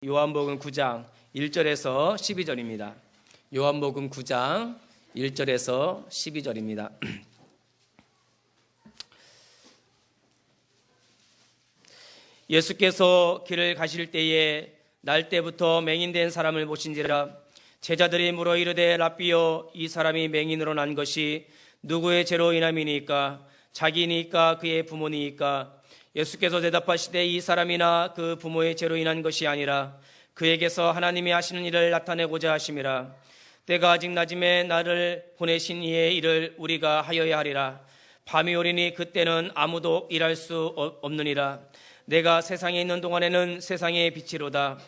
요한복음 9장 1절에서 12절입니다. 요한복음 9장 1절에서 12절입니다. 예수께서 길을 가실 때에 날 때부터 맹인된 사람을 보신지라. 제자들이 물어 이르되 랍비여, 이 사람이 맹인으로 난 것이 누구의 죄로 인함이니까? 자기니까 그의 부모니까? 예수께서 대답하시되 이 사람이나 그 부모의 죄로 인한 것이 아니라 그에게서 하나님이 하시는 일을 나타내고자 하심이라. 때가 아직 낮음에 나를 보내신 이의 일을 우리가 하여야 하리라. 밤이 오리니 그때는 아무도 일할 수 없느니라. 내가 세상에 있는 동안에는 세상의 빛이로다.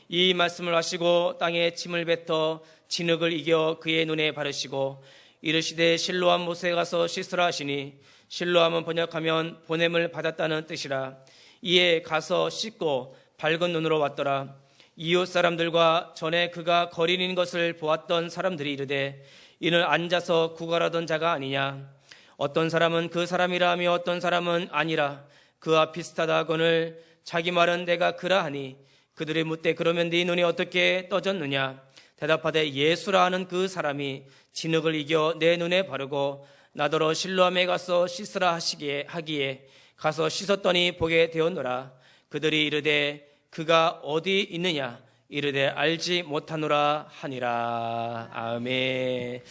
이 말씀을 하시고 땅에 침을 뱉어 진흙을 이겨 그의 눈에 바르시고 이르시되 실로암 못에 가서 씻으라 하시니, 실로암은 번역하면 보냄을 받았다는 뜻이라. 이에 가서 씻고 밝은 눈으로 왔더라. 이웃 사람들과 전에 그가 거린인 것을 보았던 사람들이 이르되 이는 앉아서 구걸하던 자가 아니냐. 어떤 사람은 그 사람이라 하며 어떤 사람은 아니라 그와 비슷하다 하거늘 자기 말은 내가 그라 하니, 그들이 묻되 그러면 네 눈이 어떻게 떠졌느냐. 대답하되 예수라 하는 그 사람이 진흙을 이겨 내 눈에 바르고 나더러 실로암에 가서 씻으라 하기에 가서 씻었더니 보게 되었노라. 그들이 이르되 그가 어디 있느냐. 이르되 알지 못하노라 하니라. 아멘.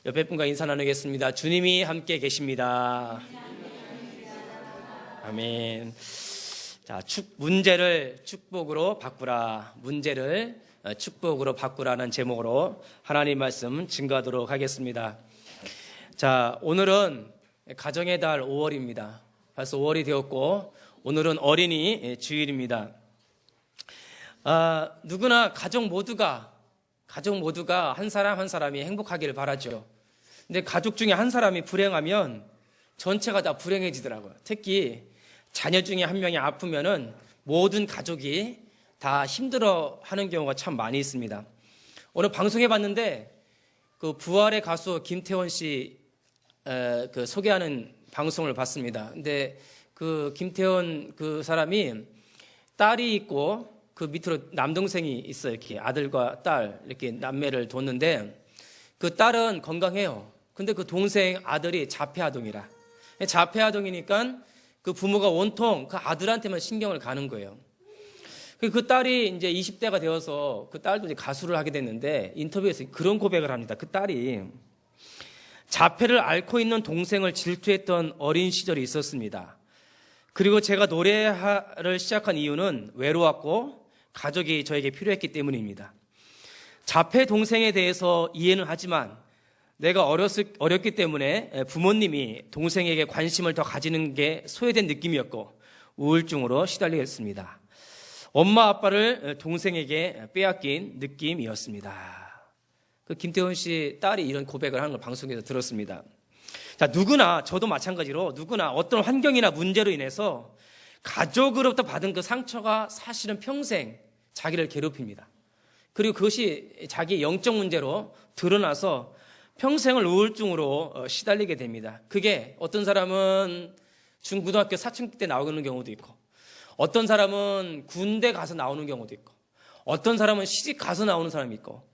옆에 분과 인사 나누겠습니다. 주님이 함께 계십니다. 아멘. 자, 문제를 축복으로 바꾸라. 문제를 축복으로 바꾸라는 제목으로 하나님 말씀 증거하도록 하겠습니다. 자, 오늘은 가정의 달 5월입니다. 벌써 5월이 되었고 오늘은 어린이 주일입니다. 누구나 가족 모두가 한 사람 한 사람이 행복하기를 바라죠. 근데 가족 중에 한 사람이 불행하면 전체가 다 불행해지더라고요. 특히 자녀 중에 한 명이 아프면은 모든 가족이 다 힘들어하는 경우가 참 많이 있습니다. 오늘 방송해 봤는데 그 부활의 가수 김태원 씨 그 소개하는 방송을 봤습니다. 근데 그 김태원 그 사람이 딸이 있고 그 밑으로 남동생이 있어요. 이렇게 아들과 딸 이렇게 남매를 뒀는데 그 딸은 건강해요. 근데 그 동생 아들이 자폐아동이라. 자폐아동이니까 그 부모가 온통 그 아들한테만 신경을 가는 거예요. 그 딸이 이제 20대가 되어서 그 딸도 이제 가수를 하게 됐는데 인터뷰에서 그런 고백을 합니다. 그 딸이 자폐를 앓고 있는 동생을 질투했던 어린 시절이 있었습니다. 그리고 제가 노래를 시작한 이유는 외로웠고 가족이 저에게 필요했기 때문입니다. 자폐 동생에 대해서 이해는 하지만 내가 어렸기 때문에 부모님이 동생에게 관심을 더 가지는 게 소외된 느낌이었고 우울증으로 시달리게 했습니다. 엄마 아빠를 동생에게 빼앗긴 느낌이었습니다. 그 김태훈 씨 딸이 이런 고백을 하는 걸 방송에서 들었습니다. 자, 누구나, 저도 마찬가지로 누구나 어떤 환경이나 문제로 인해서 가족으로부터 받은 그 상처가 사실은 평생 자기를 괴롭힙니다. 그리고 그것이 자기의 영적 문제로 드러나서 평생을 우울증으로 시달리게 됩니다. 그게 어떤 사람은 중고등학교 사춘기 때 나오는 경우도 있고, 어떤 사람은 군대 가서 나오는 경우도 있고, 어떤 사람은 시집 가서 나오는 사람이 있고,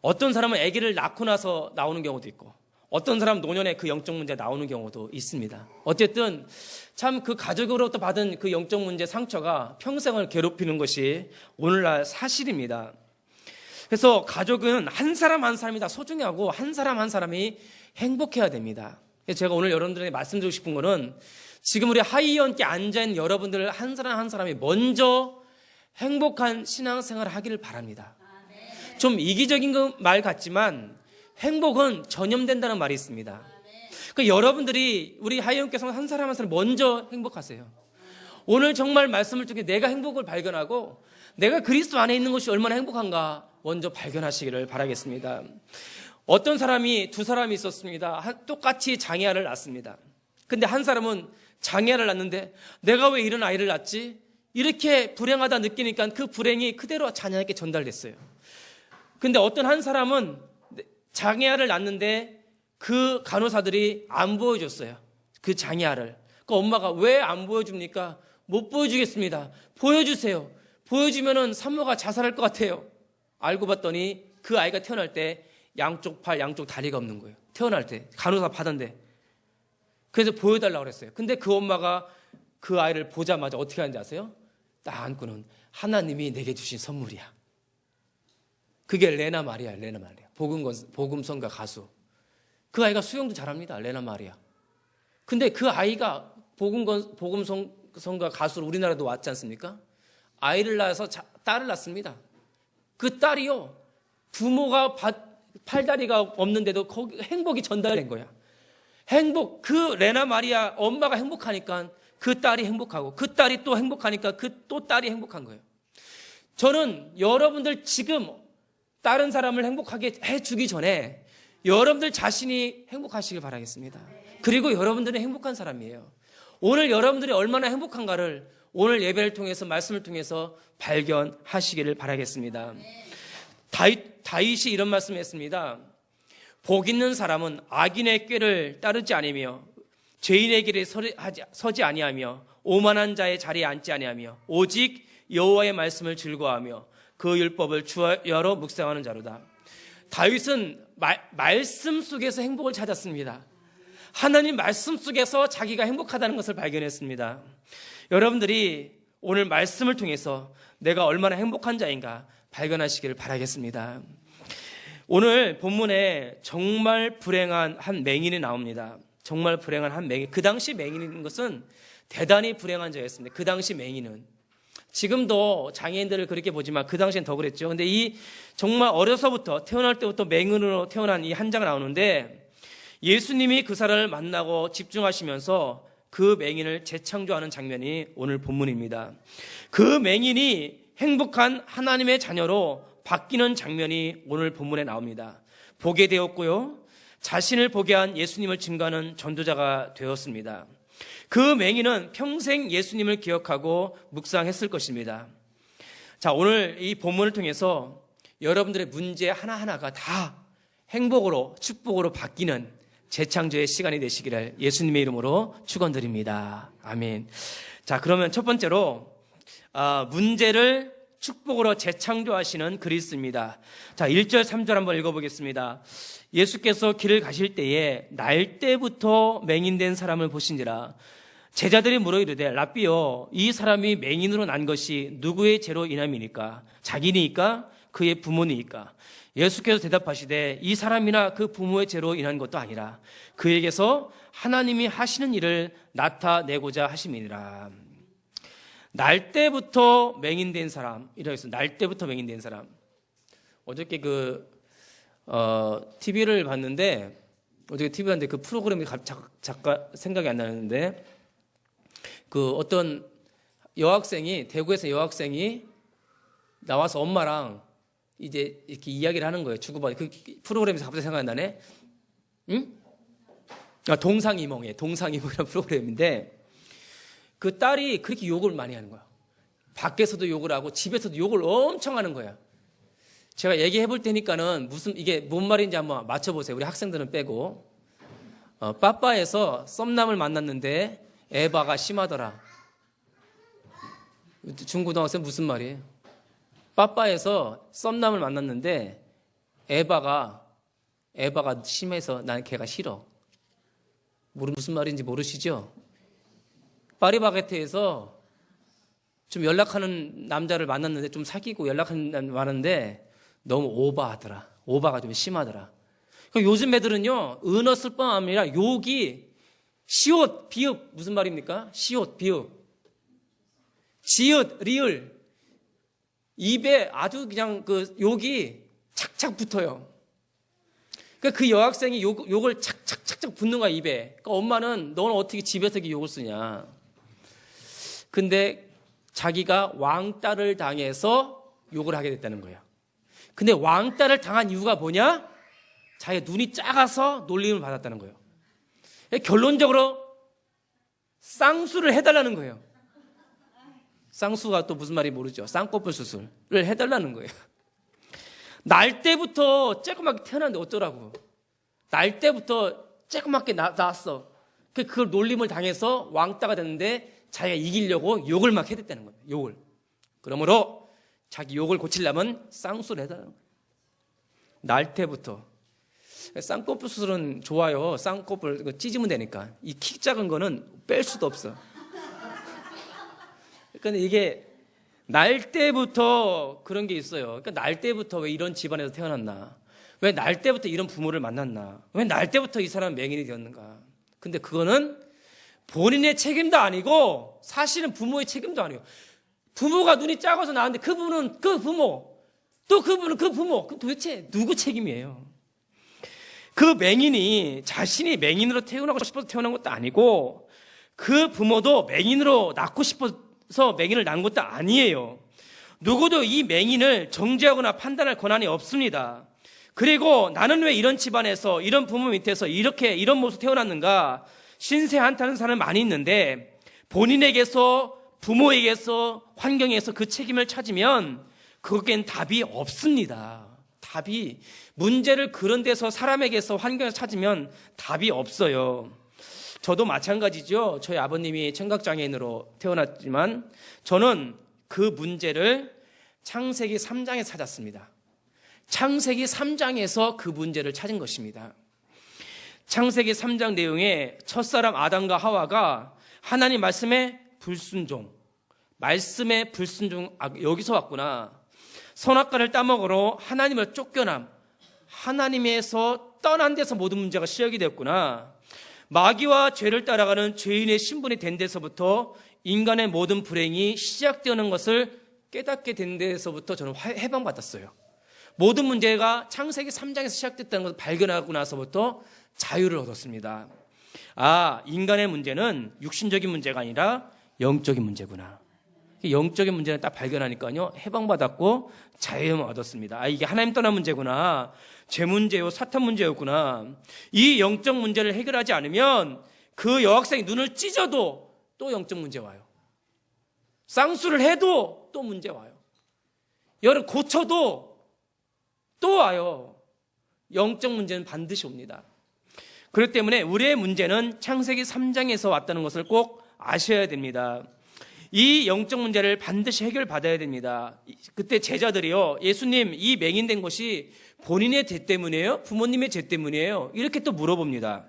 어떤 사람은 아기를 낳고 나서 나오는 경우도 있고, 어떤 사람은 노년에 그 영적 문제 나오는 경우도 있습니다. 어쨌든 참 그 가족으로부터 받은 그 영적 문제 상처가 평생을 괴롭히는 것이 오늘날 사실입니다. 그래서 가족은 한 사람 한 사람이 다 소중하고 한 사람 한 사람이 행복해야 됩니다. 그래서 제가 오늘 여러분들에게 말씀드리고 싶은 거는 지금 우리 하이언께 앉아있는 여러분들 한 사람 한 사람이 먼저 행복한 신앙생활을 하기를 바랍니다. 좀 이기적인 말 같지만 행복은 전염된다는 말이 있습니다. 그러니까 여러분들이 우리 하이언께서 한 사람 한 사람 먼저 행복하세요. 오늘 정말 말씀을 통해 내가 행복을 발견하고 내가 그리스도 안에 있는 것이 얼마나 행복한가 먼저 발견하시기를 바라겠습니다. 어떤 사람이 두 사람이 있었습니다. 똑같이 장애아를 낳습니다. 근데 한 사람은 장애아를 낳는데 내가 왜 이런 아이를 낳지? 이렇게 불행하다 느끼니까 그 불행이 그대로 자녀에게 전달됐어요. 근데 어떤 한 사람은 장애아를 낳는데 그 간호사들이 안 보여줬어요. 그 장애아를. 그 엄마가 왜 안 보여줍니까? 못 보여주겠습니다. 보여주세요. 보여주면은 산모가 자살할 것 같아요. 알고 봤더니 그 아이가 태어날 때 양쪽 팔, 양쪽 다리가 없는 거예요. 태어날 때 간호사 받은데. 그래서 보여달라고 그랬어요. 근데 그 엄마가 그 아이를 보자마자 어떻게 하는지 아세요? 딱 안고는 하나님이 내게 주신 선물이야. 그게 레나 마리아, 레나 마리아. 복음성가 가수. 그 아이가 수영도 잘합니다. 레나 마리아. 근데 그 아이가 복음성가 가수로 우리나라도 왔지 않습니까? 아이를 낳아서 딸을 낳습니다. 그 딸이요. 부모가 팔다리가 없는데도 거기 행복이 전달된 거야. 행복. 그 레나 마리아 엄마가 행복하니까 그 딸이 행복하고 그 딸이 또 행복하니까 그 또 딸이 행복한 거예요. 저는 여러분들 지금 다른 사람을 행복하게 해주기 전에 여러분들 자신이 행복하시길 바라겠습니다. 그리고 여러분들은 행복한 사람이에요. 오늘 여러분들이 얼마나 행복한가를 오늘 예배를 통해서 말씀을 통해서 발견하시기를 바라겠습니다. 다윗이 이런 말씀을 했습니다. 복 있는 사람은 악인의 꾀를 따르지 아니며 죄인의 길에 서지 아니하며 오만한 자의 자리에 앉지 아니하며 오직 여호와의 말씀을 즐거워하며 그 율법을 주야로 묵상하는 자로다. 다윗은 말씀 속에서 행복을 찾았습니다. 하나님 말씀 속에서 자기가 행복하다는 것을 발견했습니다. 여러분들이 오늘 말씀을 통해서 내가 얼마나 행복한 자인가 발견하시기를 바라겠습니다. 오늘 본문에 정말 불행한 한 맹인이 나옵니다. 정말 불행한 한 맹인. 그 당시 맹인인 것은 대단히 불행한 자였습니다. 그 당시 맹인은. 지금도 장애인들을 그렇게 보지만 그 당시엔 더 그랬죠. 근데 이 정말 어려서부터 태어날 때부터 맹인으로 태어난 이 한자가 나오는데 예수님이 그 사람을 만나고 집중하시면서 그 맹인을 재창조하는 장면이 오늘 본문입니다. 그 맹인이 행복한 하나님의 자녀로 바뀌는 장면이 오늘 본문에 나옵니다. 보게 되었고요. 자신을 보게 한 예수님을 증거하는 전도자가 되었습니다. 그 맹인은 평생 예수님을 기억하고 묵상했을 것입니다. 자, 오늘 이 본문을 통해서 여러분들의 문제 하나하나가 다 행복으로, 축복으로 바뀌는 재창조의 시간이 되시기를 예수님의 이름으로 축원드립니다. 아멘. 자, 그러면 첫 번째로 문제를 축복으로 재창조하시는 그리스도입니다. 자, 1절, 3절 한번 읽어보겠습니다. 예수께서 길을 가실 때에 날 때부터 맹인된 사람을 보신지라. 제자들이 물어 이르되 랍비여, 이 사람이 맹인으로 난 것이 누구의 죄로 인함이니까? 자기니까? 그의 부모니까? 예수께서 대답하시되 이 사람이나 그 부모의 죄로 인한 것도 아니라 그에게서 하나님이 하시는 일을 나타내고자 하심이니라. 날 때부터 맹인된 사람, 이라고 했어요. 날 때부터 맹인된 사람. 어저께 TV를 봤는데, 어저께 TV 봤는데 그 프로그램이 잠깐 생각이 안 나는데, 어떤 여학생이, 대구에서 여학생이 나와서 엄마랑 이제 이렇게 이야기를 하는 거예요. 주고받이. 그 프로그램에서 갑자기 생각이 나네. 응? 동상이몽이에요. 동상이몽이라는 프로그램인데, 그 딸이 그렇게 욕을 많이 하는 거야. 밖에서도 욕을 하고 집에서도 욕을 엄청 하는 거야. 제가 얘기해 볼 테니까는 이게 뭔 말인지 한번 맞춰보세요. 우리 학생들은 빼고. 빠빠에서 썸남을 만났는데 에바가 심하더라. 중고등학생 무슨 말이에요? 빠빠에서 썸남을 만났는데 에바가 심해서 난 걔가 싫어. 무슨 말인지 모르시죠? 파리바게트에서 좀 연락하는 남자를 만났는데 좀 사귀고 연락하는 남자 많은데 너무 오버하더라. 오버가 좀 심하더라. 요즘 애들은요, 은어 쓸 뿐 아니라 욕이 시옷, 비읍, 무슨 말입니까? 시옷, 비읍. 지읒, 리을. 입에 아주 그냥 욕이 착착 붙어요. 그 여학생이 욕을 착착착착 붙는 거야, 입에. 그러니까 엄마는 너는 어떻게 집에서 이렇게 욕을 쓰냐. 근데 자기가 왕따를 당해서 욕을 하게 됐다는 거예요. 근데 왕따를 당한 이유가 뭐냐? 자기가 눈이 작아서 놀림을 받았다는 거예요. 결론적으로 쌍수를 해달라는 거예요. 쌍수가 또 무슨 말인지 모르죠. 쌍꺼풀 수술을 해달라는 거예요. 날 때부터 쬐끄맣게 태어났는데 어쩌라고. 날 때부터 쬐끄맣게 나왔어. 그걸 놀림을 당해서 왕따가 됐는데 자기가 이기려고 욕을 막 해댔다는 거예요. 욕을. 그러므로 자기 욕을 고치려면 쌍수를 해달라는 거예요. 날 때부터. 쌍꺼풀 수술은 좋아요. 쌍꺼풀 찢으면 되니까. 이 키 작은 거는 뺄 수도 없어. 그러니까 이게 날 때부터 그런 게 있어요. 그러니까 날 때부터 왜 이런 집안에서 태어났나? 왜 날 때부터 이런 부모를 만났나? 왜 날 때부터 이 사람은 맹인이 되었는가? 근데 그거는 본인의 책임도 아니고 사실은 부모의 책임도 아니에요. 부모가 눈이 작아서 나왔는데 그분은 그 부모, 또 그분은 그 부모. 그럼 도대체 누구 책임이에요? 그 맹인이 자신이 맹인으로 태어나고 싶어서 태어난 것도 아니고 그 부모도 맹인으로 낳고 싶어서 맹인을 낳은 것도 아니에요. 누구도 이 맹인을 정죄하거나 판단할 권한이 없습니다. 그리고 나는 왜 이런 집안에서 이런 부모 밑에서 이런 모습 태어났는가 신세 한탄하는 사람이 많이 있는데 본인에게서 부모에게서 환경에서 그 책임을 찾으면 그것엔 답이 없습니다. 답이 문제를 그런 데서 사람에게서 환경에서 찾으면 답이 없어요. 저도 마찬가지죠. 저희 아버님이 청각장애인으로 태어났지만 저는 그 문제를 창세기 3장에 찾았습니다. 창세기 3장에서 그 문제를 찾은 것입니다. 창세기 3장 내용에 첫사람 아담과 하와가 하나님 말씀에 불순종, 말씀에 불순종, 여기서 왔구나. 선악과를 따먹으러 하나님을 쫓겨남, 하나님에서 떠난 데서 모든 문제가 시작이 됐구나. 마귀와 죄를 따라가는 죄인의 신분이 된 데서부터 인간의 모든 불행이 시작되는 것을 깨닫게 된 데서부터 저는 해방받았어요. 모든 문제가 창세기 3장에서 시작됐다는 것을 발견하고 나서부터 자유를 얻었습니다. 인간의 문제는 육신적인 문제가 아니라 영적인 문제구나. 영적인 문제는 딱 발견하니까요, 해방받았고 자유를 얻었습니다. 이게 하나님 떠난 문제구나. 죄 문제요, 사탄 문제였구나. 이 영적 문제를 해결하지 않으면 그 여학생이 눈을 찢어도 또 영적 문제 와요. 쌍수를 해도 또 문제 와요. 열을 고쳐도 또 와요. 영적 문제는 반드시 옵니다. 그렇기 때문에 우리의 문제는 창세기 3장에서 왔다는 것을 꼭 아셔야 됩니다. 이 영적 문제를 반드시 해결받아야 됩니다. 그때 제자들이요, 예수님, 이 맹인된 것이 본인의 죄 때문이에요? 부모님의 죄 때문이에요? 이렇게 또 물어봅니다.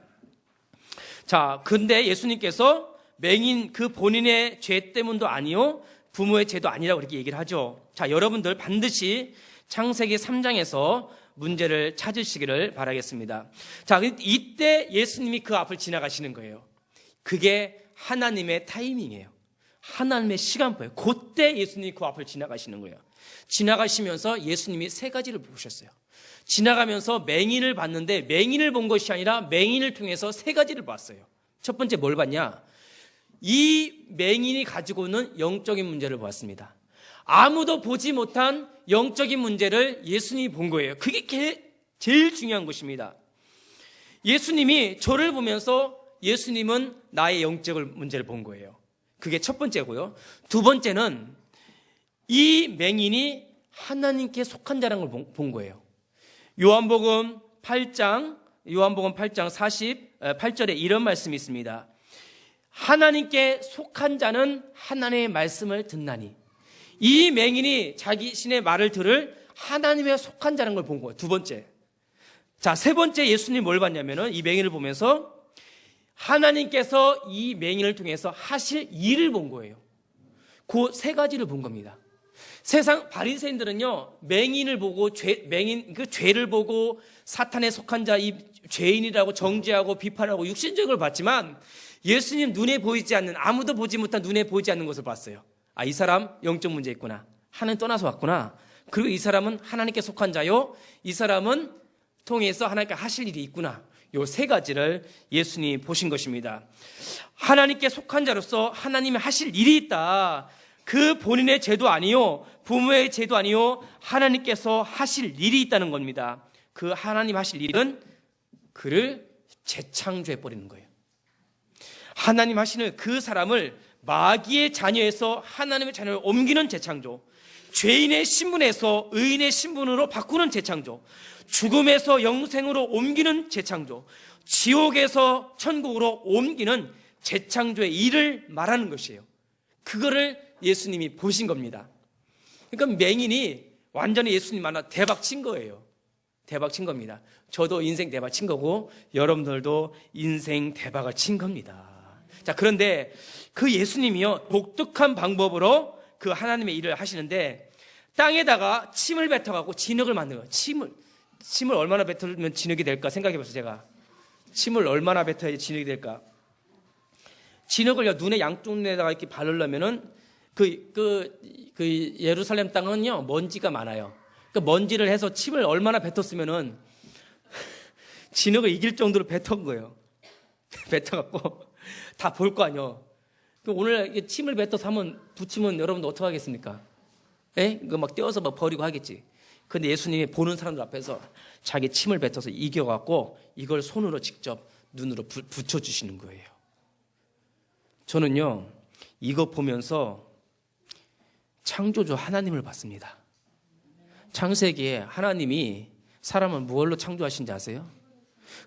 자, 근데 예수님께서 맹인 그 본인의 죄 때문도 아니요, 부모의 죄도 아니라고 그렇게 얘기를 하죠. 자, 여러분들 반드시 창세기 3장에서 문제를 찾으시기를 바라겠습니다. 자, 이때 예수님이 그 앞을 지나가시는 거예요. 그게 하나님의 타이밍이에요. 하나님의 시간표예요. 그때 예수님이 그 앞을 지나가시는 거예요. 지나가시면서 예수님이 세 가지를 보셨어요. 지나가면서 맹인을 봤는데 맹인을 본 것이 아니라 맹인을 통해서 세 가지를 봤어요. 첫 번째 뭘 봤냐? 이 맹인이 가지고 있는 영적인 문제를 보았습니다. 아무도 보지 못한 영적인 문제를 예수님이 본 거예요. 그게 제일 중요한 것입니다. 예수님이 저를 보면서 예수님은 나의 영적 문제를 본 거예요. 그게 첫 번째고요. 두 번째는 이 맹인이 하나님께 속한 자라는 걸 본 거예요. 요한복음 8장 48절에 이런 말씀이 있습니다. 하나님께 속한 자는 하나님의 말씀을 듣나니. 이 맹인이 자신의 말을 들을 하나님의 속한 자라는 걸 본 거예요. 두 번째. 자, 세 번째 예수님이 뭘 봤냐면은 이 맹인을 보면서 하나님께서 이 맹인을 통해서 하실 일을 본 거예요. 그 세 가지를 본 겁니다. 세상 바리새인들은요, 맹인을 보고 그 죄를 보고 사탄에 속한 자, 이 죄인이라고 정죄하고 비판하고 육신적으로 봤지만 예수님 눈에 보이지 않는, 아무도 보지 못한 눈에 보이지 않는 것을 봤어요. 이 사람 영적 문제 있구나. 하나님 떠나서 왔구나. 그리고 이 사람은 하나님께 속한 자요. 이 사람은 통해서 하나님께 하실 일이 있구나. 요 세 가지를 예수님이 보신 것입니다. 하나님께 속한 자로서 하나님이 하실 일이 있다. 그 본인의 죄도 아니요, 부모의 죄도 아니요, 하나님께서 하실 일이 있다는 겁니다. 그 하나님 하실 일은 그를 재창조해버리는 거예요. 하나님 하시는 그 사람을 마귀의 자녀에서 하나님의 자녀로 옮기는 재창조, 죄인의 신분에서 의인의 신분으로 바꾸는 재창조, 죽음에서 영생으로 옮기는 재창조, 지옥에서 천국으로 옮기는 재창조의 일을 말하는 것이에요. 그거를 예수님이 보신 겁니다. 그러니까 맹인이 완전히 예수님 만나 대박 친 거예요. 대박 친 겁니다. 저도 인생 대박 친 거고 여러분들도 인생 대박을 친 겁니다. 자, 그런데 그 예수님이요, 독특한 방법으로 그 하나님의 일을 하시는데 땅에다가 침을 뱉어갖고 진흙을 만든 거예요. 침을 얼마나 뱉으면 진흙이 될까 생각해봤어요. 제가 침을 얼마나 뱉어야지 진흙이 될까. 진흙을 눈의 양쪽 눈에다가 이렇게 바르려면은 그 예루살렘 땅은요 먼지가 많아요. 그 먼지를 해서 침을 얼마나 뱉었으면은 진흙을 이길 정도로 뱉은 거예요. 뱉어갖고 다 볼 거 아니요. 오늘 침을 뱉어서 한번 붙이면 여러분도 어떻게 하겠습니까? 예? 그거 막 떼어서 막 버리고 하겠지. 근데 예수님이 보는 사람들 앞에서 자기 침을 뱉어서 이겨갖고 이걸 손으로 직접 눈으로 붙여주시는 거예요. 저는요, 이거 보면서 창조주 하나님을 봤습니다. 창세기에 하나님이 사람을 무엇로 창조하신지 아세요?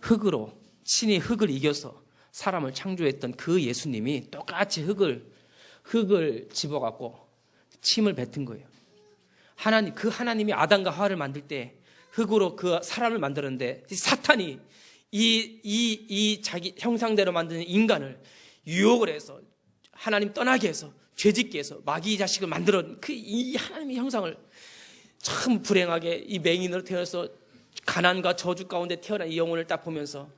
흙으로, 신이 흙을 이겨서 사람을 창조했던 그 예수님이 똑같이 흙을 집어갖고 침을 뱉은 거예요. 그 하나님이 아담과 하와를 만들 때 흙으로 그 사람을 만들었는데 사탄이 이 자기 형상대로 만드는 인간을 유혹을 해서 하나님 떠나게 해서 죄짓게 해서 마귀 자식을 만들어 이 하나님의 형상을 참 불행하게 이 맹인으로 태어나서 가난과 저주 가운데 태어난 이 영혼을 딱 보면서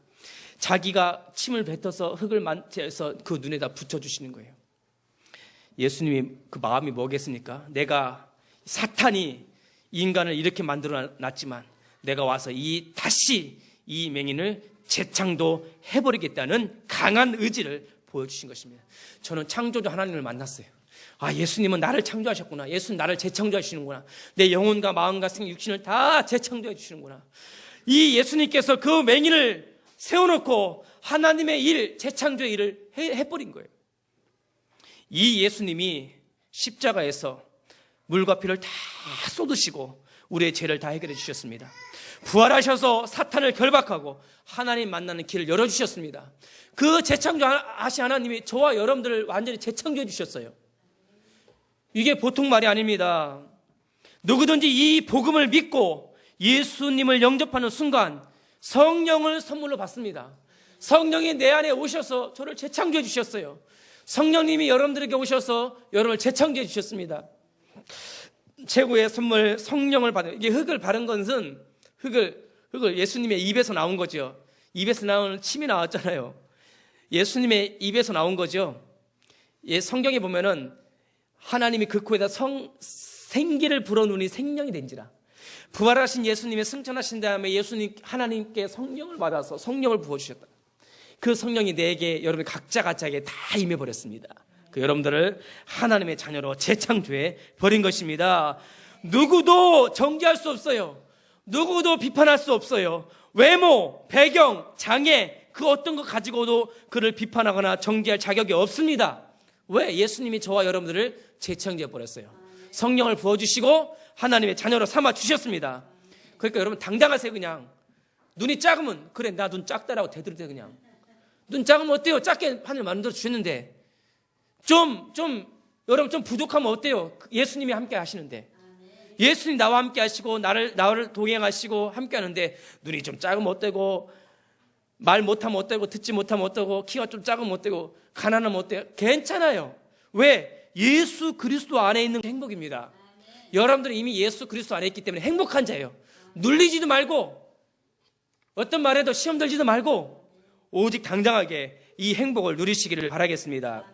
자기가 침을 뱉어서 흙을 만져서 그 눈에다 붙여주시는 거예요. 예수님이 그 마음이 뭐겠습니까? 내가 사탄이 인간을 이렇게 만들어 놨지만 내가 와서 다시 이 맹인을 재창도 해버리겠다는 강한 의지를 보여주신 것입니다. 저는 창조주 하나님을 만났어요. 아, 예수님은 나를 창조하셨구나. 예수는 나를 재창조하시는구나. 내 영혼과 마음과 생 육신을 다 재창조해 주시는구나. 이 예수님께서 그 맹인을 세워놓고 하나님의 일, 재창조의 일을 해버린 거예요. 이 예수님이 십자가에서 물과 피를 다 쏟으시고 우리의 죄를 다 해결해 주셨습니다. 부활하셔서 사탄을 결박하고 하나님 만나는 길을 열어주셨습니다. 그 재창조하신 하나님이 저와 여러분들을 완전히 재창조해 주셨어요. 이게 보통 말이 아닙니다. 누구든지 이 복음을 믿고 예수님을 영접하는 순간 성령을 선물로 받습니다. 성령이 내 안에 오셔서 저를 재창조해 주셨어요. 성령님이 여러분들에게 오셔서 여러분을 재창조해 주셨습니다. 최고의 선물, 성령을 받은, 이게 흙을 바른 것은 흙을 예수님의 입에서 나온 거죠. 입에서 나오는 침이 나왔잖아요. 예수님의 입에서 나온 거죠. 성경에 보면은 하나님이 그 코에다 생기를 불어넣으니 생명이 된지라. 부활하신 예수님의 승천하신 다음에 예수님 하나님께 성령을 받아서 성령을 부어주셨다. 그 성령이 내게 여러분 각자에게 다 임해버렸습니다. 그 여러분들을 하나님의 자녀로 재창조해 버린 것입니다. 누구도 정죄할 수 없어요. 누구도 비판할 수 없어요. 외모, 배경, 장애 그 어떤 것 가지고도 그를 비판하거나 정죄할 자격이 없습니다. 왜? 예수님이 저와 여러분들을 재창조해 버렸어요. 성령을 부어주시고 하나님의 자녀로 삼아 주셨습니다. 그러니까 여러분 당당하세요. 그냥 눈이 작으면 그래 나 눈 작다라고 대들으세요. 그냥 눈 작으면 어때요? 작게 하늘 만들어 주셨는데 여러분 좀 부족하면 어때요? 예수님이 함께 하시는데 예수님 나와 함께 하시고 나를 동행하시고 함께 하는데 눈이 좀 작으면 어때고 말 못하면 어때고 듣지 못하면 어때고 키가 좀 작으면 어때고 가난하면 어때요? 괜찮아요. 왜? 예수 그리스도 안에 있는 행복입니다. 여러분들은 이미 예수 그리스도 안에 있기 때문에 행복한 자예요. 눌리지도 말고 어떤 말에도 시험 들지도 말고 오직 당당하게 이 행복을 누리시기를 바라겠습니다.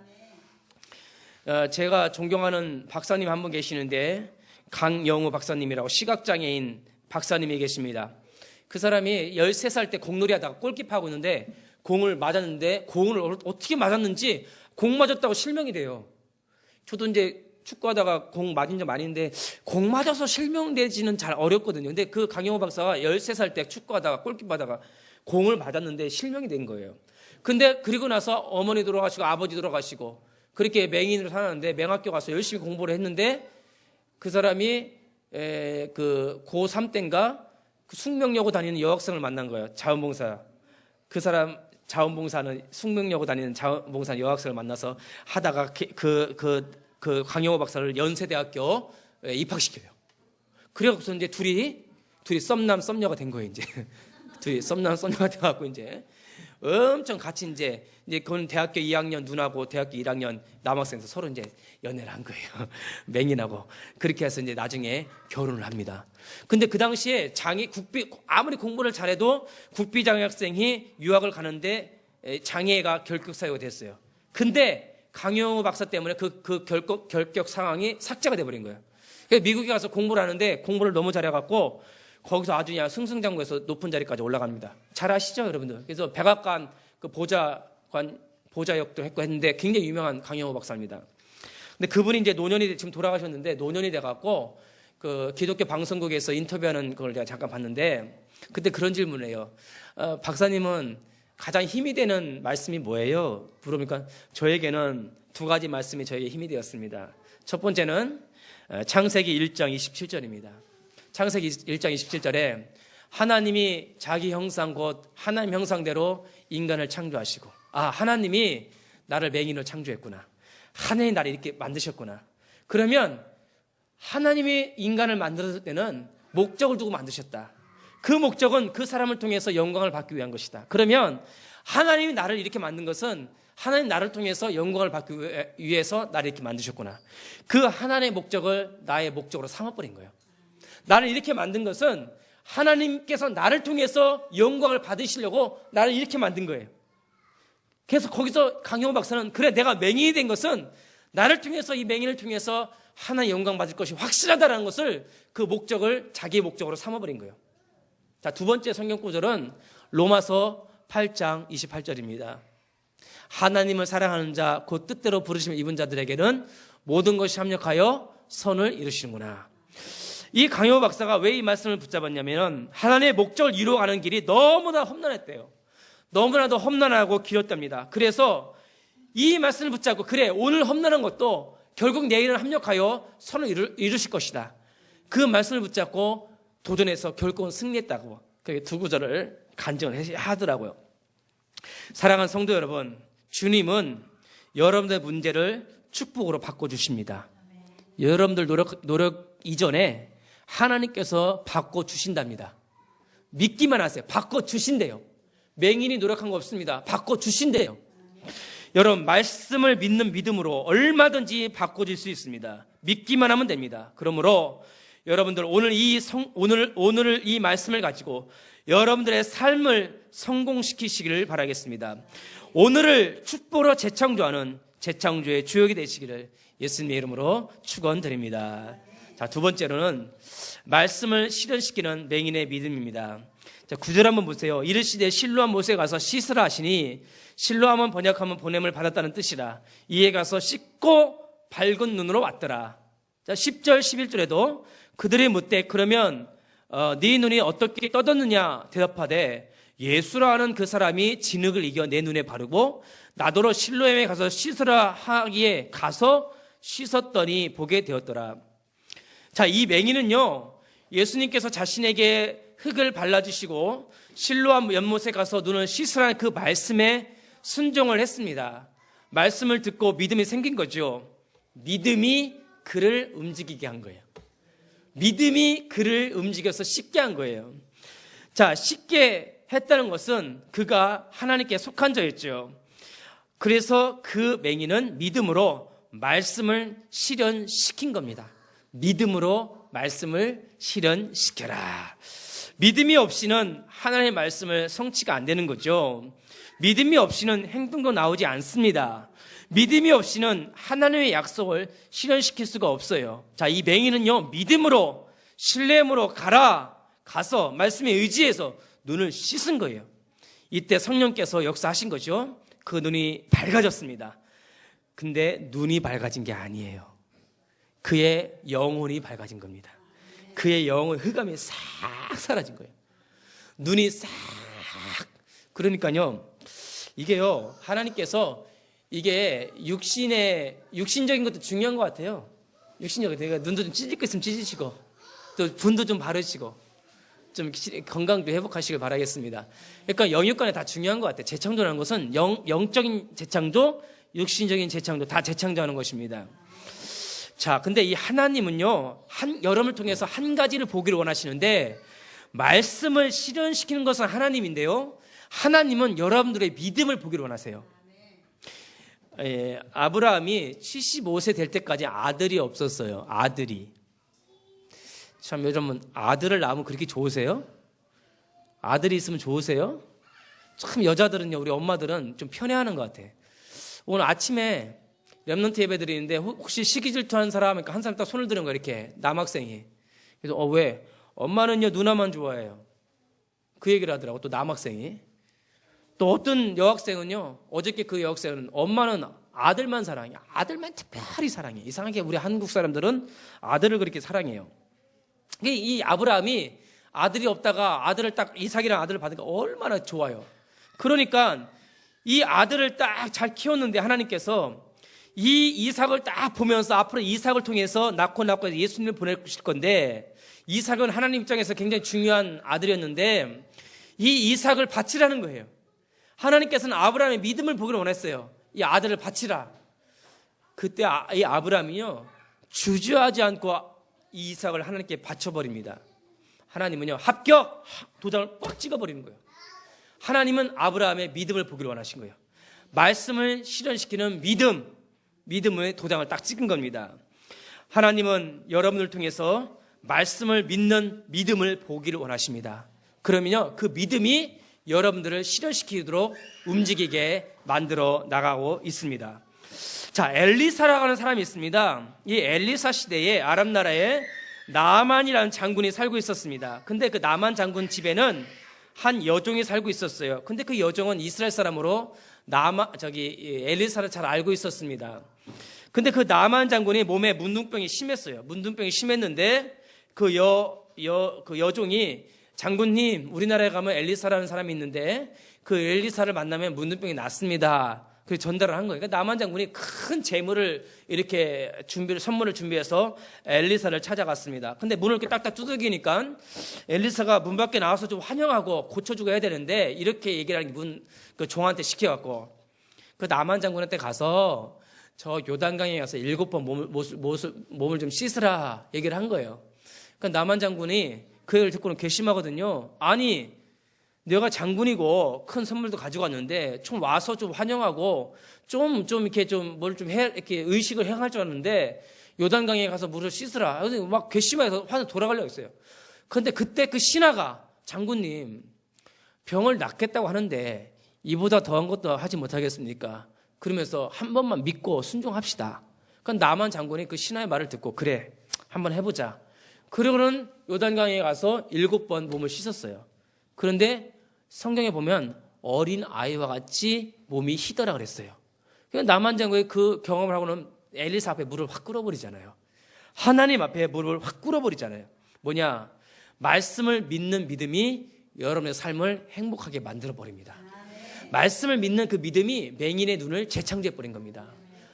제가 존경하는 박사님 한 분 계시는데 강영우 박사님이라고 시각장애인 박사님이 계십니다. 그 사람이 13살 때 공놀이 하다가 골키퍼하고 있는데 공을 맞았는데 공을 어떻게 맞았는지 공 맞았다고 실명이 돼요. 저도 이제 축구하다가 공 맞은 적 많이 있는데 공 맞아서 실명되지는 잘 어렵거든요. 근데 그 강영호 박사가 13살 때 축구하다가 골키퍼 하다가 공을 맞았는데 실명이 된 거예요. 근데 그리고 나서 어머니 돌아가시고 아버지 돌아가시고 그렇게 맹인으로 살았는데 맹학교 가서 열심히 공부를 했는데 그 사람이 그 고3 때인가 그 숙명여고 다니는 여학생을 만난 거예요. 자원봉사. 그 사람 자원봉사는 숙명여고 다니는 자원봉사 여학생을 만나서 하다가 그 강영호 박사를 연세대학교 입학시켜요. 그래서 이제 둘이 썸남 썸녀가 된 거예요, 이제. 둘이 썸남 썸녀가 돼갖고 이제 엄청 같이 이제 그건 대학교 2학년 누나고 대학교 1학년 남학생에서 서로 이제 연애를 한 거예요. 맹인하고. 그렇게 해서 이제 나중에 결혼을 합니다. 근데 그 당시에 아무리 공부를 잘해도 국비장학생이 유학을 가는데 장애가 결격 사유가 됐어요. 근데 강용호 박사 때문에 그 결격 상황이 삭제가 돼버린 거예요. 그래서 미국에 가서 공부를 하는데 공부를 너무 잘해갖고 거기서 아주 그냥 승승장구해서 높은 자리까지 올라갑니다. 잘 아시죠, 여러분들? 그래서 백악관 그 보좌역도 했고 했는데 굉장히 유명한 강영호 박사입니다. 근데 그분이 이제 지금 돌아가셨는데 노년이 돼갖고 그 기독교 방송국에서 인터뷰하는 걸 내가 잠깐 봤는데 그때 그런 질문을 해요. 박사님은 가장 힘이 되는 말씀이 뭐예요? 물어보니까 저에게는 두 가지 말씀이 저에게 힘이 되었습니다. 첫 번째는 창세기 1장 27절입니다. 창세기 1장 27절에 하나님이 자기 형상 곧 하나님 형상대로 인간을 창조하시고 하나님이 나를 맹인으로 창조했구나. 하나님이 나를 이렇게 만드셨구나. 그러면 하나님이 인간을 만들었을 때는 목적을 두고 만드셨다. 그 목적은 그 사람을 통해서 영광을 받기 위한 것이다. 그러면 하나님이 나를 이렇게 만든 것은 하나님 나를 통해서 영광을 받기 위해서 나를 이렇게 만드셨구나. 그 하나님의 목적을 나의 목적으로 삼아버린 거예요. 나를 이렇게 만든 것은 하나님께서 나를 통해서 영광을 받으시려고 나를 이렇게 만든 거예요. 그래서 거기서 강영호 박사는 그래 내가 맹인이 된 것은 나를 통해서 이 맹인을 통해서 하나님 영광 받을 것이 확실하다는 것을 그 목적을 자기의 목적으로 삼아버린 거예요. 자, 두 번째 성경 구절은 로마서 8장 28절입니다. 하나님을 사랑하는 자 곧 뜻대로 부르심을 입은 자들에게는 모든 것이 합력하여 선을 이루시는구나. 이 강효 박사가 왜 이 말씀을 붙잡았냐면 하나님의 목적을 이루어가는 길이 너무나 험난했대요. 너무나도 험난하고 길었답니다. 그래서 이 말씀을 붙잡고 그래 오늘 험난한 것도 결국 내일은 합력하여 선을 이루실 것이다. 그 말씀을 붙잡고 도전해서 결국은 승리했다고 두 구절을 간증을 하더라고요. 사랑하는 성도 여러분, 주님은 여러분들의 문제를 축복으로 바꿔주십니다. 여러분들 노력 이전에 하나님께서 바꿔주신답니다. 믿기만 하세요. 바꿔주신대요. 맹인이 노력한 거 없습니다. 바꿔주신대요. 여러분, 말씀을 믿는 믿음으로 얼마든지 바꿔줄 수 있습니다. 믿기만 하면 됩니다. 그러므로 여러분들 오늘 이 말씀을 가지고 여러분들의 삶을 성공시키시기를 바라겠습니다. 오늘을 축복으로 재창조하는 재창조의 주역이 되시기를 예수님의 이름으로 축원드립니다. 자, 두 번째로는 말씀을 실현시키는 맹인의 믿음입니다. 자, 9절 한번 보세요. 이르시되 실로암 못에 가서 씻으라 하시니 실로암은 번역하면 보냄을 받았다는 뜻이라. 이에 가서 씻고 밝은 눈으로 왔더라. 자, 10절 11절에도 그들이 묻되 그러면 네 눈이 어떻게 떠졌느냐 대답하되 예수라 하는 그 사람이 진흙을 이겨 내 눈에 바르고 나더러 실로암에 가서 씻으라 하기에 가서 씻었더니 보게 되었더라. 자, 이 맹인은요, 예수님께서 자신에게 흙을 발라주시고 실로암 연못에 가서 눈을 씻으라는 그 말씀에 순종을 했습니다. 말씀을 듣고 믿음이 생긴 거죠. 믿음이 그를 움직이게 한 거예요. 믿음이 그를 움직여서 씻게 한 거예요. 자, 씻게 했다는 것은 그가 하나님께 속한 자였죠. 그래서 그 맹인은 믿음으로 말씀을 실현시킨 겁니다. 믿음으로 말씀을 실현시켜라. 믿음이 없이는 하나님의 말씀을 성취가 안 되는 거죠. 믿음이 없이는 행동도 나오지 않습니다. 믿음이 없이는 하나님의 약속을 실현시킬 수가 없어요. 자, 이 맹인은요, 믿음으로, 신뢰함으로 가서 말씀에 의지해서 눈을 씻은 거예요. 이때 성령께서 역사하신 거죠. 그 눈이 밝아졌습니다. 근데 눈이 밝아진 게 아니에요. 그의 영혼이 밝아진 겁니다. 그의 영혼, 흑암이 싹 사라진 거예요. 눈이 싹. 그러니까요, 이게요, 하나님께서 이게 육신적인 것도 중요한 것 같아요. 육신적인, 그러니까 눈도 좀 찢을 거 있으면 찢으시고, 또 분도 좀 바르시고, 좀 건강도 회복하시길 바라겠습니다. 그러니까 영육간에 다 중요한 것 같아요. 재창조라는 것은 영적인 재창조, 육신적인 재창조 다 재창조하는 것입니다. 자, 근데 이 하나님은요, 여러분을 통해서 한 가지를 보기를 원하시는데, 말씀을 실현시키는 것은 하나님인데요, 하나님은 여러분들의 믿음을 보기를 원하세요. 아브라함이 75세 될 때까지 아들이 없었어요. 아들이. 참, 여러분, 아들을 낳으면 그렇게 좋으세요? 아들이 있으면 좋으세요? 참, 여자들은요, 우리 엄마들은 좀 편애하는 것 같아. 오늘 아침에 렘넌트 예배 드리는데 혹시 시기 질투하는 사람, 그러니까 한 사람 딱 손을 드는 거야, 이렇게. 남학생이. 그래서 왜? 엄마는요, 누나만 좋아해요. 그 얘기를 하더라고, 또 남학생이. 또 어떤 여학생은요, 어저께 그 여학생은 엄마는 아들만 사랑해. 아들만 특별히 사랑해. 이상하게 우리 한국 사람들은 아들을 그렇게 사랑해요. 이 아브라함이 아들이 없다가 아들을 딱 이삭이라는 아들을 받으니까 얼마나 좋아요. 그러니까 이 아들을 딱 잘 키웠는데 하나님께서 이 이삭을 딱 보면서 앞으로 이삭을 통해서 낳고 예수님을 보내실 건데, 이삭은 하나님 입장에서 굉장히 중요한 아들이었는데 이 이삭을 바치라는 거예요. 하나님께서는 아브라함의 믿음을 보기를 원했어요. 이 아들을 바치라. 그때 이 아브라함이요, 주저하지 않고 이 이삭을 하나님께 바쳐버립니다. 하나님은요, 합격! 도장을 꽉 찍어버리는 거예요. 하나님은 아브라함의 믿음을 보기를 원하신 거예요. 말씀을 실현시키는 믿음의 도장을 딱 찍은 겁니다. 하나님은 여러분을 통해서 말씀을 믿는 믿음을 보기를 원하십니다. 그러면요, 그 믿음이 여러분들을 실현시키도록 움직이게 만들어 나가고 있습니다. 자, 엘리사라고 하는 사람이 있습니다. 이 엘리사 시대에 아람 나라에 나만이라는 장군이 살고 있었습니다. 근데 그 나만 장군 집에는 한 여종이 살고 있었어요. 근데 그 여종은 이스라엘 사람으로 엘리사를 잘 알고 있었습니다. 근데 그 나만 장군이 몸에 문둥병이 심했어요. 문둥병이 심했는데 그 여종이, 장군님, 우리나라에 가면 엘리사라는 사람이 있는데 그 엘리사를 만나면 문둥병이 낫습니다. 그래서 전달을 한 거예요. 그러니까 나만 장군이 큰 재물을 이렇게 선물을 준비해서 엘리사를 찾아갔습니다. 근데 문을 이렇게 딱딱 두들기니까 엘리사가 문 밖에 나와서 좀 환영하고 고쳐주고 해야 되는데 이렇게 얘기를 하는 그 종한테 시켜갖고, 그 나만 장군한테 가서 저 요단강에 가서 7번 몸을 좀 씻으라 얘기를 한 거예요. 그러니까 나만 장군이 그 얘기를 듣고는 괘씸하거든요. 아니, 내가 장군이고 큰 선물도 가지고 왔는데 좀 와서 좀 환영하고 좀 이렇게 좀 뭘 좀 이렇게 의식을 행할 줄 알았는데 요단강에 가서 물을 씻으라. 그래서 막 괘씸해서 화서 돌아가려고 했어요. 그런데 그때 그 신하가, 장군님, 병을 낫겠다고 하는데 이보다 더한 것도 하지 못하겠습니까? 그러면서 한 번만 믿고 순종합시다. 그러니까 나만 장군이 그 신하의 말을 듣고, 그래, 한번 해보자. 그러고는 요단강에 가서 7번 몸을 씻었어요. 그런데 성경에 보면 어린 아이와 같이 몸이 희더라 그랬어요. 그러니까 나만 장군이 그 경험을 하고는 엘리사 앞에 물을 확 끓어버리잖아요. 하나님 앞에 물을 확 끓어버리잖아요. 뭐냐? 말씀을 믿는 믿음이 여러분의 삶을 행복하게 만들어버립니다. 말씀을 믿는 그 믿음이 맹인의 눈을 재창조해버린 겁니다.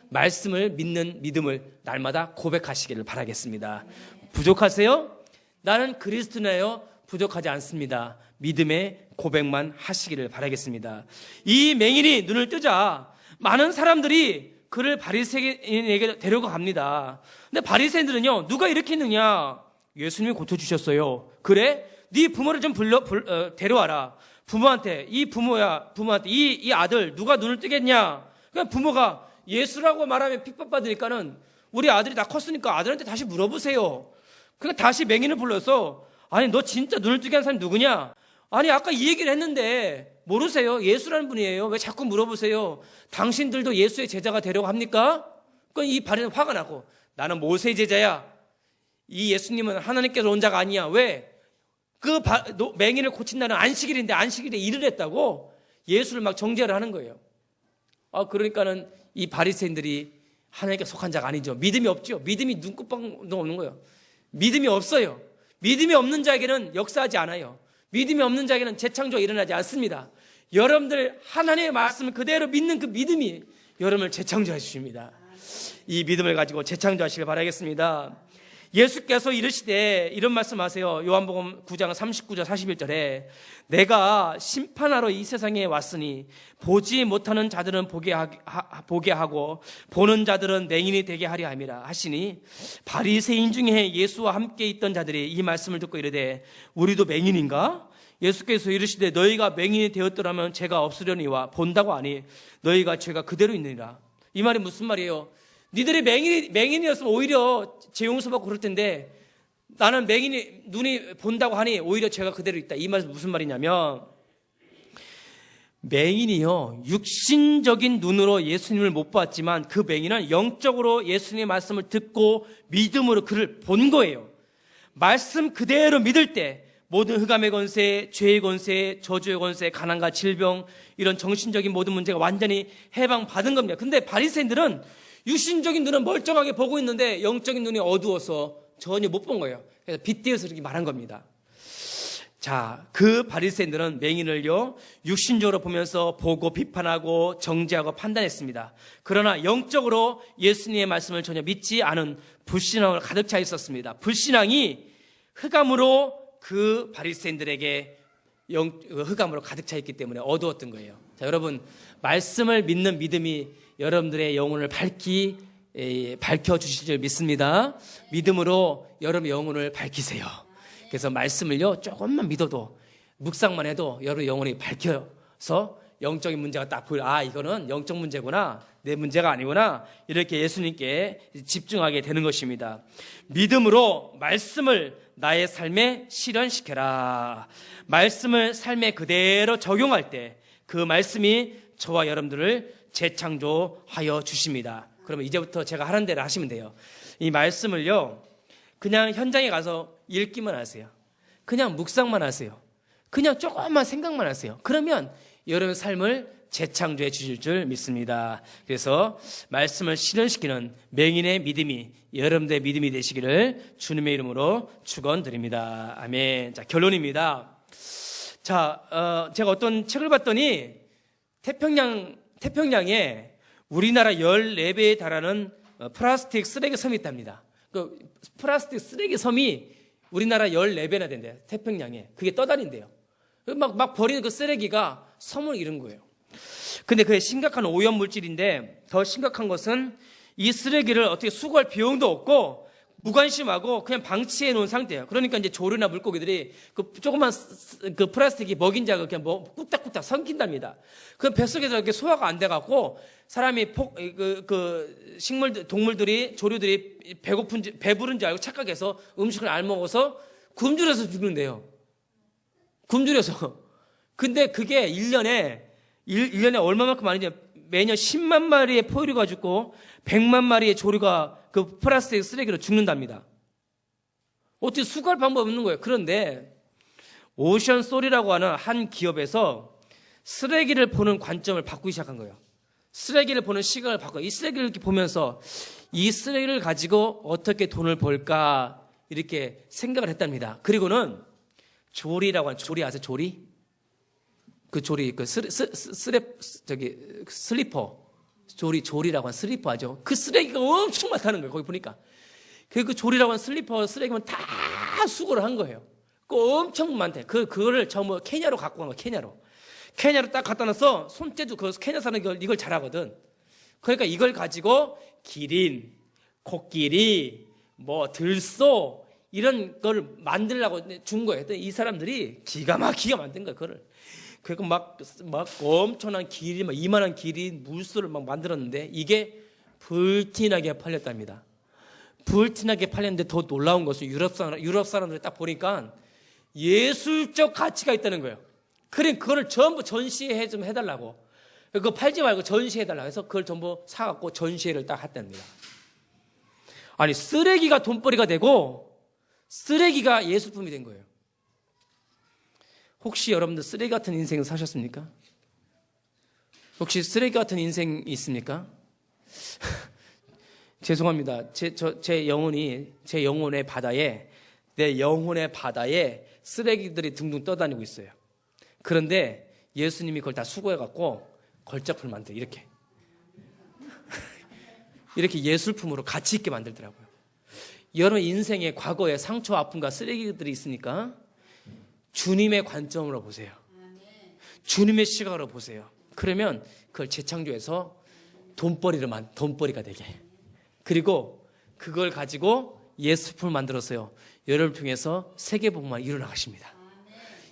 말씀을 믿는 믿음을 날마다 고백하시기를 바라겠습니다. 부족하세요? 나는 그리스도인이에요. 부족하지 않습니다. 믿음의 고백만 하시기를 바라겠습니다. 이 맹인이 눈을 뜨자 많은 사람들이 그를 바리새인에게 데려가 갑니다. 근데 바리새인들은요, 누가 이렇게 했느냐? 예수님이 고쳐주셨어요. 그래? 네 부모를 좀 데려와라. 부모한테 이 아들 누가 눈을 뜨겠냐? 그냥 부모가 예수라고 말하면 핍박받으니까는 우리 아들이 다 컸으니까 아들한테 다시 물어보세요. 그러니까 다시 맹인을 불러서, 아니 너 진짜 눈을 뜨게 한 사람이 누구냐? 아니 아까 이 얘기를 했는데 모르세요? 예수라는 분이에요. 왜 자꾸 물어보세요? 당신들도 예수의 제자가 되려고 합니까? 그러니까 이 바리새인은 화가 나고, 나는 모세의 제자야. 이 예수님은 하나님께서 온 자가 아니야. 왜? 그 맹인을 고친 날은 안식일인데 안식일에 일을 했다고 예수를 막 정죄를 하는 거예요. 그러니까는 이 바리새인들이 하나님께 속한 자가 아니죠. 믿음이 없죠. 믿음이 눈곱방도 없는 거예요. 믿음이 없어요. 믿음이 없는 자에게는 역사하지 않아요. 믿음이 없는 자에게는 재창조가 일어나지 않습니다. 여러분들 하나님의 말씀을 그대로 믿는 그 믿음이 여러분을 재창조해 주십니다. 이 믿음을 가지고 재창조하시길 바라겠습니다. 예수께서 이르시되 이런 말씀하세요. 요한복음 9장 39절 41절에 내가 심판하러 이 세상에 왔으니 보지 못하는 자들은 보게 하고 보는 자들은 맹인이 되게 하려 함이라 하시니 바리새인 중에 예수와 함께 있던 자들이 이 말씀을 듣고 이르되 우리도 맹인인가? 예수께서 이르시되 너희가 맹인이 되었더라면 죄가 없으려니와 본다고 하니 너희가 죄가 그대로 있느니라. 이 말이 무슨 말이에요? 니들이 맹인이었으면 오히려 죄 용서받고 그럴 텐데 나는 눈이 본다고 하니 오히려 죄가 그대로 있다. 이 말은 무슨 말이냐면 맹인이요 육신적인 눈으로 예수님을 못 봤지만 그 맹인은 영적으로 예수님의 말씀을 듣고 믿음으로 그를 본 거예요. 말씀 그대로 믿을 때 모든 흑암의 권세, 죄의 권세, 저주의 권세, 가난과 질병 이런 정신적인 모든 문제가 완전히 해방받은 겁니다. 근데 바리새인들은 육신적인 눈은 멀쩡하게 보고 있는데 영적인 눈이 어두워서 전혀 못 본 거예요. 그래서 빗대어서 이렇게 말한 겁니다. 자, 그 바리새인들은 맹인을요 육신적으로 보면서 보고 비판하고 정죄하고 판단했습니다. 그러나 영적으로 예수님의 말씀을 전혀 믿지 않은 불신앙을 가득 차 있었습니다. 불신앙이 흑암으로 그 바리새인들에게 흑암으로 가득 차 있기 때문에 어두웠던 거예요. 자, 여러분 말씀을 믿는 믿음이 여러분들의 영혼을 밝혀주실 줄 믿습니다. 믿음으로 여러분의 영혼을 밝히세요. 그래서 말씀을요 조금만 믿어도 묵상만 해도 여러분 영혼이 밝혀서 영적인 문제가 딱 보여. 아, 이거는 영적 문제구나, 내 문제가 아니구나, 이렇게 예수님께 집중하게 되는 것입니다. 믿음으로 말씀을 나의 삶에 실현시켜라. 말씀을 삶에 그대로 적용할 때 그 말씀이 저와 여러분들을 재창조하여 주십니다. 그러면 이제부터 제가 하는 대로 하시면 돼요. 이 말씀을요 그냥 현장에 가서 읽기만 하세요. 그냥 묵상만 하세요. 그냥 조금만 생각만 하세요. 그러면 여러분의 삶을 재창조해 주실 줄 믿습니다. 그래서 말씀을 실현시키는 맹인의 믿음이 여러분들의 믿음이 되시기를 주님의 이름으로 축원드립니다. 아멘. 자, 결론입니다. 자, 제가 어떤 책을 봤더니 태평양에 우리나라 14배에 달하는 플라스틱 쓰레기 섬이 있답니다. 그 플라스틱 쓰레기 섬이 우리나라 14배나 된대요. 태평양에. 그게 떠다닌대요. 막 버리는 그 쓰레기가 섬을 이룬 거예요. 근데 그게 심각한 오염 물질인데 더 심각한 것은 이 쓰레기를 어떻게 수거할 비용도 없고 무관심하고 그냥 방치해 놓은 상태예요. 그러니까 이제 조류나 물고기들이 그 조그만 그 플라스틱이 먹인 자가 그냥 꿀딱꿀딱 삼킨답니다. 그 뱃속에서 이렇게 소화가 안 돼갖고 사람이 동물들이, 조류들이 배부른 줄 알고 착각해서 음식을 안 먹어서 굶주려서 죽는데요. 굶주려서. 근데 그게 1년에 얼마만큼 많은지 매년 10만 마리의 포유류가 죽고 100만 마리의 조류가 그 플라스틱 쓰레기로 죽는답니다. 어떻게 수거할 방법 없는 거예요. 그런데 오션솔이라고 하는 한 기업에서 쓰레기를 보는 관점을 바꾸기 시작한 거예요. 쓰레기를 보는 시각을 바꿔. 이 쓰레기를 이렇게 보면서 이 쓰레기를 가지고 어떻게 돈을 벌까 이렇게 생각을 했답니다. 그리고는 조리라고 하는, 조리 아세요? 조리? 그 조리, 그 슬리퍼. 조리라고 하는 슬리퍼 하죠. 그 쓰레기가 엄청 많다는 거예요. 거기 보니까. 그 조리라고 하는 쓰레기만 다 수거를 한 거예요. 엄청 많대. 그거를 전부 케냐로 갖고 간 거예요. 케냐로 딱 갖다 놔서 손재주, 그 케냐 사람은 이걸 잘하거든. 그러니까 이걸 가지고 기린, 코끼리, 들소, 이런 걸 만들려고 준 거예요. 이 사람들이 기가 막히게 만든 거예요, 그거를. 그리고 막 엄청난 기린, 이만한 기린, 물소를 막 만들었는데 이게 불티나게 팔렸답니다. 불티나게 팔렸는데 더 놀라운 것은 유럽 사람들이 딱 보니까 예술적 가치가 있다는 거예요. 그러니까 그걸 전부 전시회 좀 해달라고. 그거 팔지 말고 전시해달라고 해서 그걸 전부 사갖고 전시회를 딱 했답니다. 아니, 쓰레기가 돈벌이가 되고 쓰레기가 예술품이 된 거예요. 혹시 여러분들 쓰레기 같은 인생을 사셨습니까? 혹시 쓰레기 같은 인생 있습니까? 죄송합니다. 제 영혼의 바다에, 내 영혼의 바다에 쓰레기들이 둥둥 떠다니고 있어요. 그런데 예수님이 그걸 다 수거해갖고 걸작품을 만들어, 이렇게. 이렇게 예술품으로 가치 있게 만들더라고요. 여러분 인생의 과거에 상처, 아픔과 쓰레기들이 있으니까 주님의 관점으로 보세요. 주님의 시각으로 보세요. 그러면 그걸 재창조해서 돈벌이가 되게. 그리고 그걸 가지고 예수품을 만들었어요. 여러분을 통해서 세계복음만 이루어나가십니다.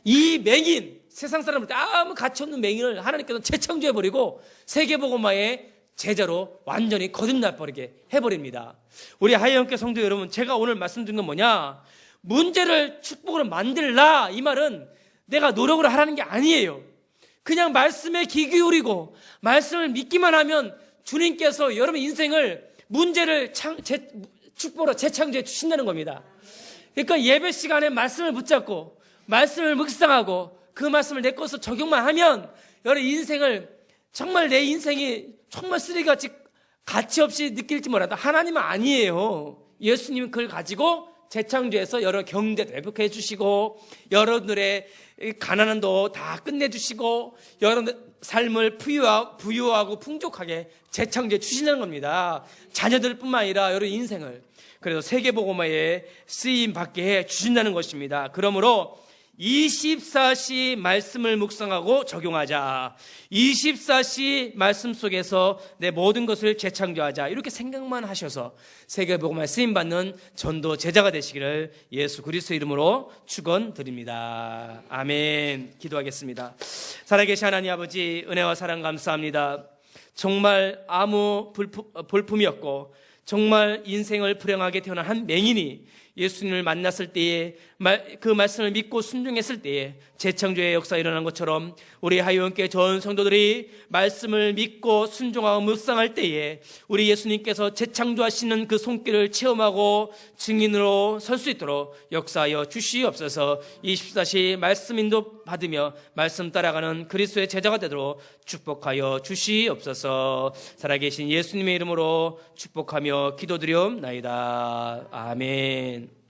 이 맹인, 세상 사람들 아무 가치없는 맹인을 하나님께서 재창조해버리고 세계복음화의 제자로 완전히 거듭나버리게 해버립니다. 우리 하이영교 성도 여러분, 제가 오늘 말씀드린 건 뭐냐? 문제를 축복으로 만들라, 이 말은 내가 노력을 하라는 게 아니에요. 그냥 말씀에 귀 기울이고 말씀을 믿기만 하면 주님께서 여러분 인생을 문제를 축복으로 재창조해 주신다는 겁니다. 그러니까 예배 시간에 말씀을 붙잡고 말씀을 묵상하고 그 말씀을 내 것으로 적용만 하면 여러분 인생을 정말 내 인생이 정말 쓰레기같이 가치 없이 느낄지 몰라도 하나님은 아니에요. 예수님은 그걸 가지고 재창조해서 여러 경제도 회복해 주시고 여러분들의 가난함도 다 끝내주시고 여러분들 삶을 부유하고 풍족하게 재창조해 주시는 겁니다. 자녀들뿐만 아니라 여러분 인생을 그래서 세계복음화에 쓰임 받게 해 주신다는 것입니다. 그러므로 24시 말씀을 묵상하고 적용하자. 24시 말씀 속에서 내 모든 것을 재창조하자. 이렇게 생각만 하셔서 세계복음화에 쓰임받는 전도 제자가 되시기를 예수 그리스도 이름으로 축원드립니다. 아멘. 기도하겠습니다. 살아계신 하나님 아버지, 은혜와 사랑 감사합니다. 정말 아무 볼품이 없고 정말 인생을 불행하게 태어난 한 맹인이 예수님을 만났을 때에 그 말씀을 믿고 순종했을 때에 재창조의 역사가 일어난 것처럼 우리 하이원교회 전 성도들이 말씀을 믿고 순종하고 묵상할 때에 우리 예수님께서 재창조하시는 그 손길을 체험하고 증인으로 설 수 있도록 역사하여 주시옵소서. 24시 말씀 인도 받으며 말씀 따라가는 그리스도의 제자가 되도록 축복하여 주시옵소서. 살아계신 예수님의 이름으로 축복하며 기도드리옵나이다. 아멘.